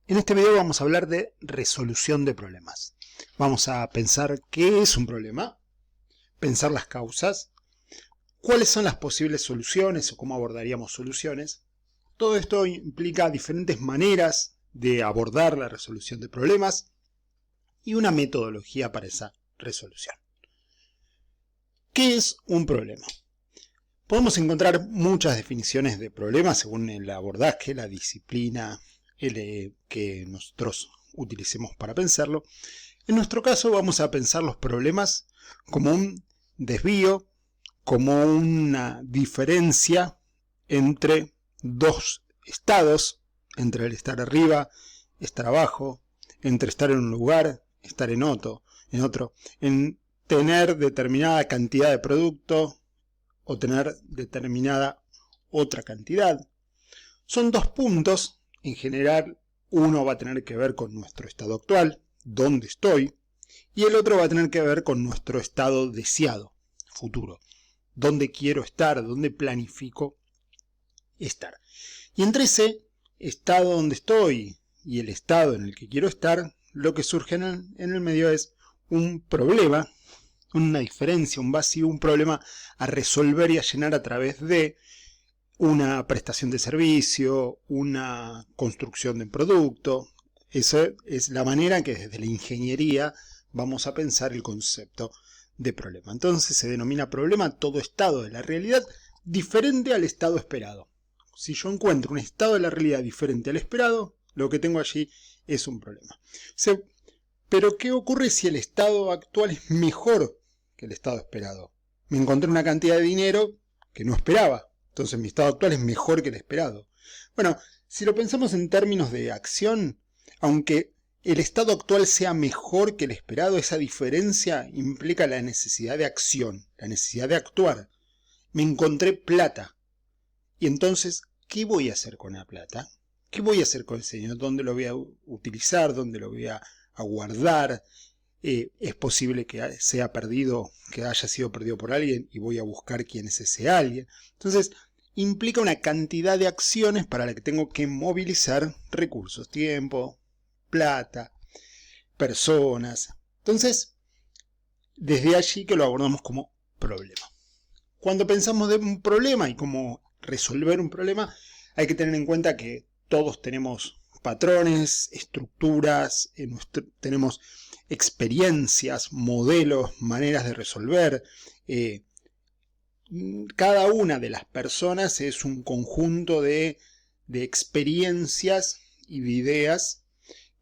En este video vamos a hablar de resolución de problemas. Vamos a pensar qué es un problema, pensar las causas, cuáles son las posibles soluciones o cómo abordaríamos soluciones. Todo esto implica diferentes maneras de abordar la resolución de problemas y una metodología para esa resolución. ¿Qué es un problema? Podemos encontrar muchas definiciones de problemas según el abordaje, la disciplina que nosotros utilicemos para pensarlo. En nuestro caso vamos a pensar los problemas como un desvío, como una diferencia entre dos estados, entre el estar arriba, estar abajo, entre estar en un lugar, estar en otro, en tener determinada cantidad de producto o tener determinada otra cantidad. Son dos puntos. En general, uno va a tener que ver con nuestro estado actual, dónde estoy, y el otro va a tener que ver con nuestro estado deseado, futuro, dónde quiero estar, dónde planifico estar. Y entre ese estado donde estoy y el estado en el que quiero estar, lo que surge en el medio es un problema, una diferencia, un vacío, un problema a resolver y a llenar a través de una prestación de servicio, una construcción de un producto. Esa es la manera en que desde la ingeniería vamos a pensar el concepto de problema. Entonces se denomina problema todo estado de la realidad diferente al estado esperado. Si yo encuentro un estado de la realidad diferente al esperado, lo que tengo allí es un problema. Pero ¿qué ocurre si el estado actual es mejor que el estado esperado? Me encontré una cantidad de dinero que no esperaba. Entonces mi estado actual es mejor que el esperado. Bueno, si lo pensamos en términos de acción, aunque el estado actual sea mejor que el esperado, esa diferencia implica la necesidad de acción, la necesidad de actuar. Me encontré plata. Y entonces, ¿qué voy a hacer con la plata? ¿Qué voy a hacer con ese dinero? ¿Dónde lo voy a utilizar? ¿Dónde lo voy a guardar? Es posible que sea perdido, que haya sido perdido por alguien y voy a buscar quién es ese alguien. Entonces, implica una cantidad de acciones para la que tengo que movilizar recursos, tiempo, plata, personas. Entonces, desde allí que lo abordamos como problema. Cuando pensamos de un problema y cómo resolver un problema, hay que tener en cuenta que todos tenemos patrones, estructuras, tenemos experiencias, modelos, maneras de resolver. Cada una de las personas es un conjunto de experiencias y de ideas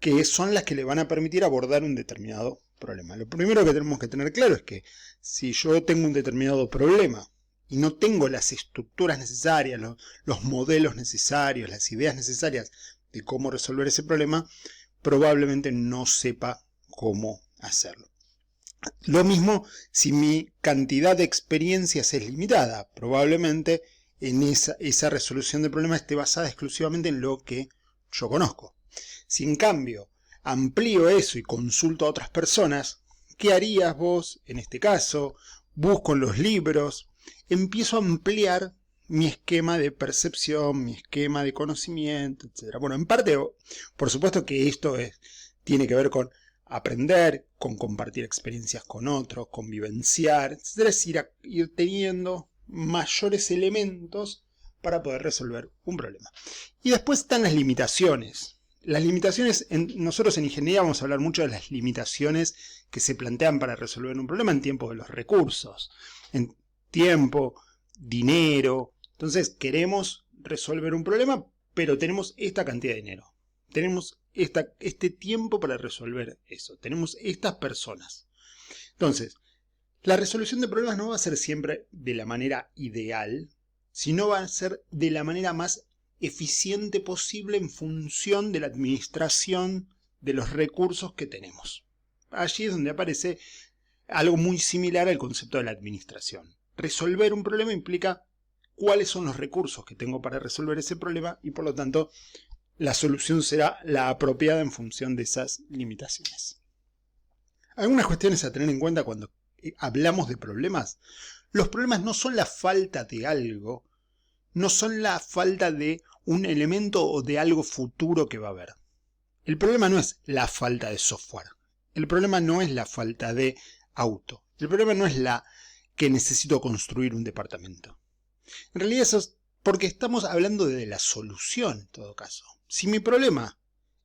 que son las que le van a permitir abordar un determinado problema. Lo primero que tenemos que tener claro es que si yo tengo un determinado problema y no tengo las estructuras necesarias, los modelos necesarios, las ideas necesarias de cómo resolver ese problema, probablemente no sepa cómo hacerlo. Lo mismo si mi cantidad de experiencias es limitada, probablemente en esa resolución de problemas esté basada exclusivamente en lo que yo conozco. Si en cambio amplío eso y consulto a otras personas, ¿qué harías vos en este caso? Busco en los libros, empiezo a ampliar mi esquema de percepción, mi esquema de conocimiento, etc. Bueno, en parte, por supuesto que esto tiene que ver con aprender, con compartir experiencias con otros, con vivenciar, etc. Es decir, ir teniendo mayores elementos para poder resolver un problema. Y después están las limitaciones. Las limitaciones, nosotros en ingeniería vamos a hablar mucho de las limitaciones que se plantean para resolver un problema en tiempos de los recursos. En tiempo, dinero. Entonces queremos resolver un problema, pero tenemos esta cantidad de dinero. Tenemos este tiempo para resolver eso. Tenemos estas personas. Entonces, la resolución de problemas no va a ser siempre de la manera ideal, sino va a ser de la manera más eficiente posible en función de la administración de los recursos que tenemos. Allí es donde aparece algo muy similar al concepto de la administración. Resolver un problema implica cuáles son los recursos que tengo para resolver ese problema y por lo tanto la solución será la apropiada en función de esas limitaciones. Algunas cuestiones a tener en cuenta cuando hablamos de problemas. Los problemas no son la falta de algo, no son la falta de un elemento o de algo futuro que va a haber. El problema no es la falta de software. El problema no es la falta de auto. El problema no es la que necesito construir un departamento. En realidad eso es porque estamos hablando de la solución en todo caso. Si mi problema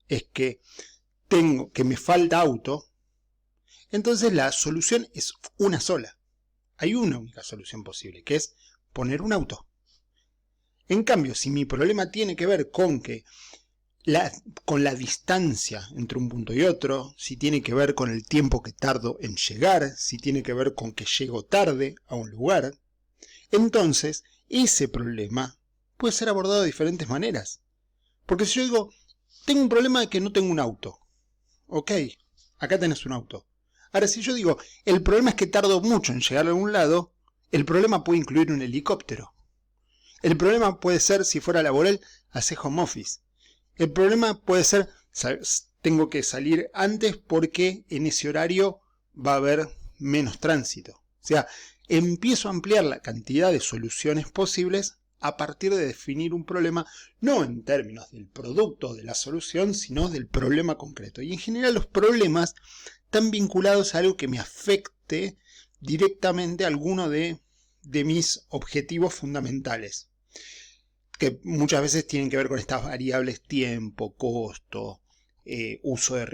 es que me falta auto, entonces la solución es una sola. Hay una única solución posible, que es poner un auto. En cambio, si mi problema tiene que ver con la distancia entre un punto y otro, si tiene que ver con el tiempo que tardo en llegar, si tiene que ver con que llego tarde a un lugar, entonces ese problema puede ser abordado de diferentes maneras. Porque si yo digo, tengo un problema de que no tengo un auto. Ok, acá tenés un auto. Ahora, si yo digo, el problema es que tardo mucho en llegar a algún lado, el problema puede incluir un helicóptero. El problema puede ser, si fuera laboral, hacer home office. El problema puede ser, tengo que salir antes porque en ese horario va a haber menos tránsito. O sea, empiezo a ampliar la cantidad de soluciones posibles a partir de definir un problema, no en términos del producto o de la solución, sino del problema concreto. Y en general los problemas están vinculados a algo que me afecte directamente a alguno de mis objetivos fundamentales, que muchas veces tienen que ver con estas variables tiempo, costo,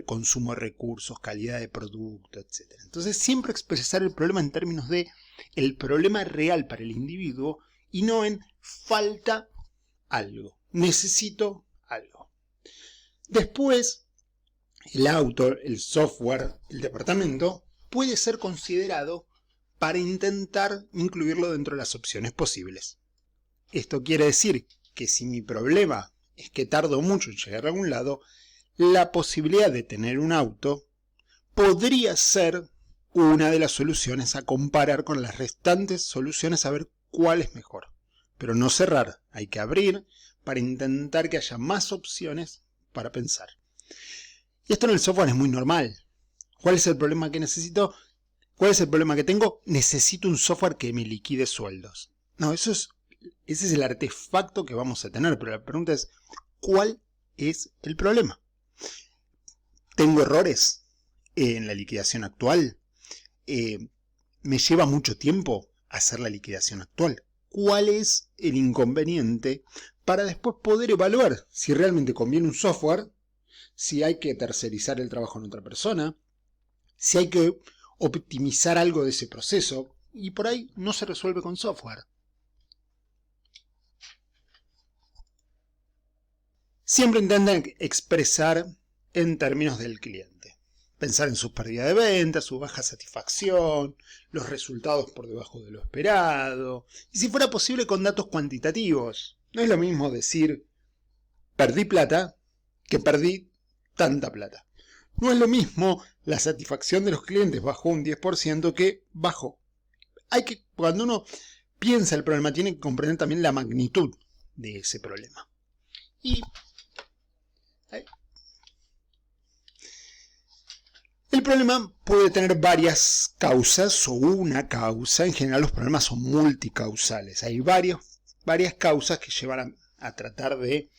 consumo de recursos, calidad de producto, etc. Entonces siempre expresar el problema en términos de el problema real para el individuo y no en falta algo, necesito algo. Después, el auto, el software, el departamento puede ser considerado para intentar incluirlo dentro de las opciones posibles. Esto quiere decir que si mi problema es que tardo mucho en llegar a algún lado, la posibilidad de tener un auto podría ser una de las soluciones a comparar con las restantes soluciones a ver cuál es mejor. Pero no cerrar, hay que abrir para intentar que haya más opciones para pensar. Y esto en el software es muy normal. ¿Cuál es el problema que necesito? ¿Cuál es el problema que tengo? Necesito un software que me liquide sueldos. No, ese es el artefacto que vamos a tener, pero la pregunta es, ¿cuál es el problema? ¿Tengo errores en la liquidación actual? ¿Me lleva mucho tiempo hacer la liquidación actual? ¿Cuál es el inconveniente para después poder evaluar si realmente conviene un software, si hay que tercerizar el trabajo en otra persona, si hay que optimizar algo de ese proceso? Y por ahí no se resuelve con software. Siempre intentan expresar en términos del cliente. Pensar en su pérdida de ventas, su baja satisfacción, los resultados por debajo de lo esperado, y si fuera posible con datos cuantitativos. No es lo mismo decir perdí plata que perdí tanta plata. No es lo mismo la satisfacción de los clientes bajó un 10% que bajó. Cuando uno piensa el problema, tiene que comprender también la magnitud de ese problema. Y el problema puede tener varias causas o una causa. En general los problemas son multicausales. Hay varias causas que llevan a tratar de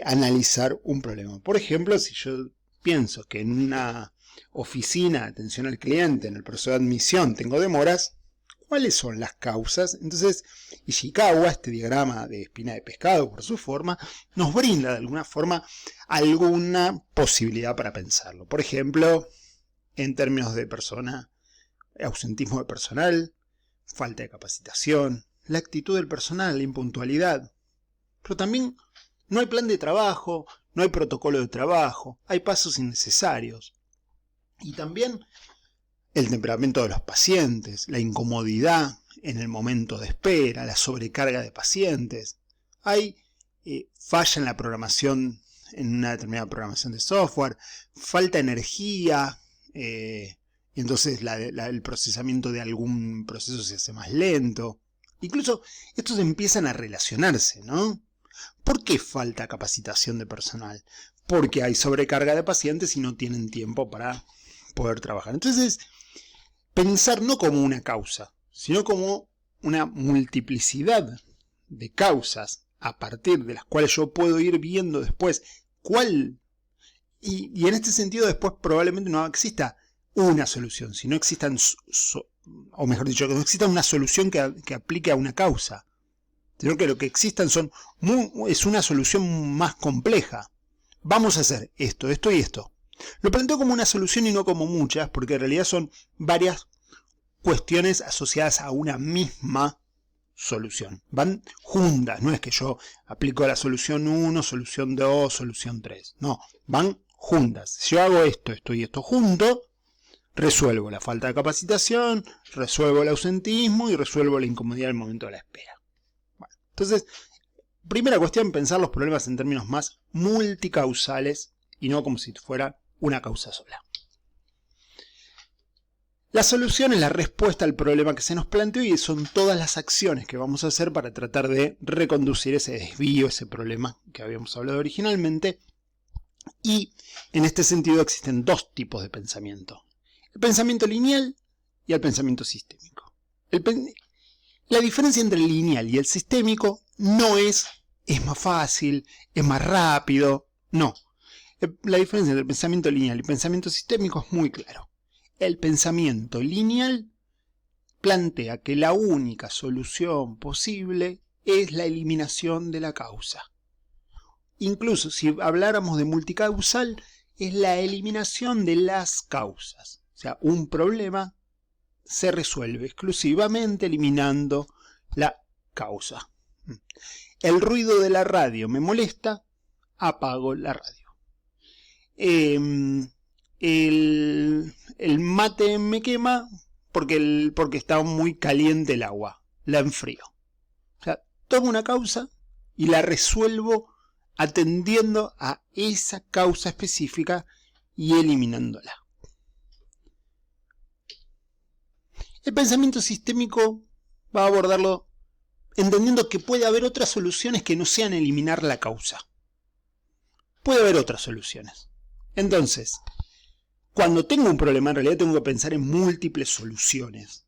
analizar un problema. Por ejemplo, si yo pienso que en una oficina de atención al cliente, en el proceso de admisión, tengo demoras, ¿cuáles son las causas? Entonces, Ishikawa, este diagrama de espina de pescado por su forma, nos brinda de alguna forma alguna posibilidad para pensarlo. Por ejemplo, en términos de ausentismo de personal, falta de capacitación, la actitud del personal, la impuntualidad. Pero también no hay plan de trabajo, no hay protocolo de trabajo, hay pasos innecesarios. Y también el temperamento de los pacientes, la incomodidad en el momento de espera, la sobrecarga de pacientes. Hay falla en la programación, en una determinada programación de software, falta de energía, y entonces el procesamiento de algún proceso se hace más lento. Incluso estos empiezan a relacionarse, ¿no? ¿Por qué falta capacitación de personal? Porque hay sobrecarga de pacientes y no tienen tiempo para poder trabajar. Entonces, pensar no como una causa, sino como una multiplicidad de causas a partir de las cuales yo puedo ir viendo después cuál Y en este sentido después probablemente no exista una solución, sino existan, o mejor dicho, que no exista una solución que aplique a una causa, sino que lo que existan es una solución más compleja. Vamos a hacer esto, esto y esto. Lo planteo como una solución y no como muchas, porque en realidad son varias cuestiones asociadas a una misma solución. Van juntas, no es que yo aplico la solución 1, solución 2, solución 3. No, van juntas. Si yo hago esto, esto y esto junto, resuelvo la falta de capacitación, resuelvo el ausentismo y resuelvo la incomodidad al momento de la espera. Bueno, entonces, primera cuestión, pensar los problemas en términos más multicausales y no como si fuera una causa sola. La solución es la respuesta al problema que se nos planteó y son todas las acciones que vamos a hacer para tratar de reconducir ese desvío, ese problema que habíamos hablado originalmente. Y en este sentido existen dos tipos de pensamiento: el pensamiento lineal y el pensamiento sistémico. La diferencia entre el lineal y el sistémico no es más fácil, es más rápido, no. La diferencia entre el pensamiento lineal y el pensamiento sistémico es muy claro. El pensamiento lineal plantea que la única solución posible es la eliminación de la causa. Incluso si habláramos de multicausal, es la eliminación de las causas. O sea, un problema se resuelve exclusivamente eliminando la causa. El ruido de la radio me molesta, apago la radio. El mate me quema porque está muy caliente el agua, la enfrío. O sea, tomo una causa y la resuelvo atendiendo a esa causa específica y eliminándola. El pensamiento sistémico va a abordarlo entendiendo que puede haber otras soluciones que no sean eliminar la causa. Puede haber otras soluciones. Entonces, cuando tengo un problema, en realidad tengo que pensar en múltiples soluciones.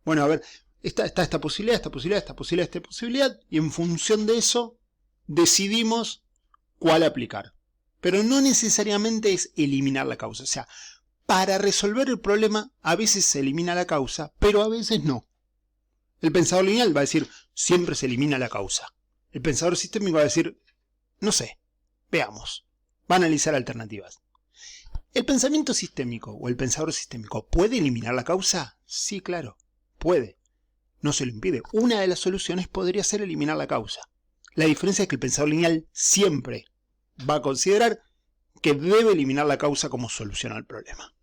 Bueno, a ver, está esta posibilidad, esta posibilidad, esta posibilidad, esta posibilidad, y en función de eso decidimos cuál aplicar. Pero no necesariamente es eliminar la causa. O sea, para resolver el problema a veces se elimina la causa, pero a veces no. El pensador lineal va a decir, siempre se elimina la causa. El pensador sistémico va a decir, no sé, veamos. Va a analizar alternativas. ¿El pensamiento sistémico o el pensador sistémico puede eliminar la causa? Sí, claro, puede. No se lo impide. Una de las soluciones podría ser eliminar la causa. La diferencia es que el pensador lineal siempre va a considerar que debe eliminar la causa como solución al problema.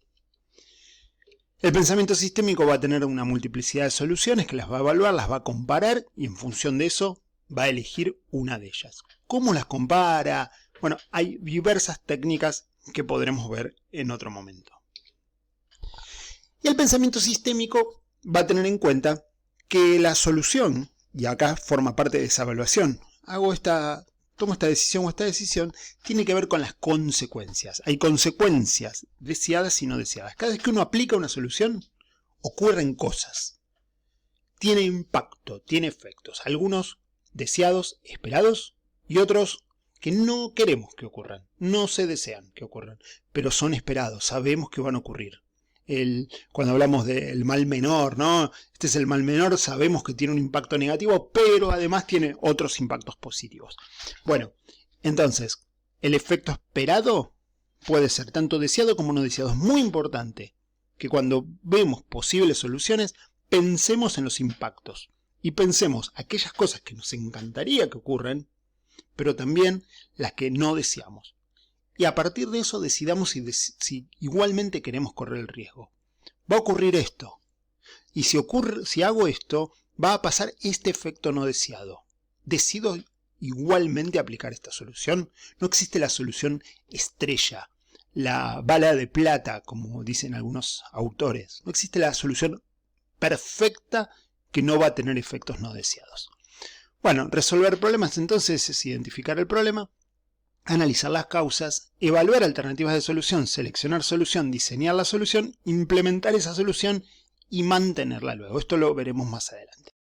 El pensamiento sistémico va a tener una multiplicidad de soluciones que las va a evaluar, las va a comparar y en función de eso va a elegir una de ellas. ¿Cómo las compara? Bueno, hay diversas técnicas que podremos ver en otro momento. Y el pensamiento sistémico va a tener en cuenta que la solución, y acá forma parte de esa evaluación, tomo esta decisión o esta decisión, tiene que ver con las consecuencias. Hay consecuencias deseadas y no deseadas. Cada vez que uno aplica una solución, ocurren cosas. Tiene impacto, tiene efectos. Algunos deseados, esperados, y otros que no queremos que ocurran, no se desean que ocurran, pero son esperados, sabemos que van a ocurrir. Cuando hablamos del mal menor, ¿no? Este es el mal menor, sabemos que tiene un impacto negativo, pero además tiene otros impactos positivos. Bueno, entonces, el efecto esperado puede ser tanto deseado como no deseado. Es muy importante que cuando vemos posibles soluciones, pensemos en los impactos y pensemos aquellas cosas que nos encantaría que ocurran, pero también las que no deseamos. Y a partir de eso decidamos si igualmente queremos correr el riesgo. Va a ocurrir esto. Y si hago esto, va a pasar este efecto no deseado. ¿Decido igualmente aplicar esta solución? No existe la solución estrella, la bala de plata, como dicen algunos autores. No existe la solución perfecta que no va a tener efectos no deseados. Bueno, resolver problemas entonces es identificar el problema, analizar las causas, evaluar alternativas de solución, seleccionar solución, diseñar la solución, implementar esa solución y mantenerla luego. Esto lo veremos más adelante.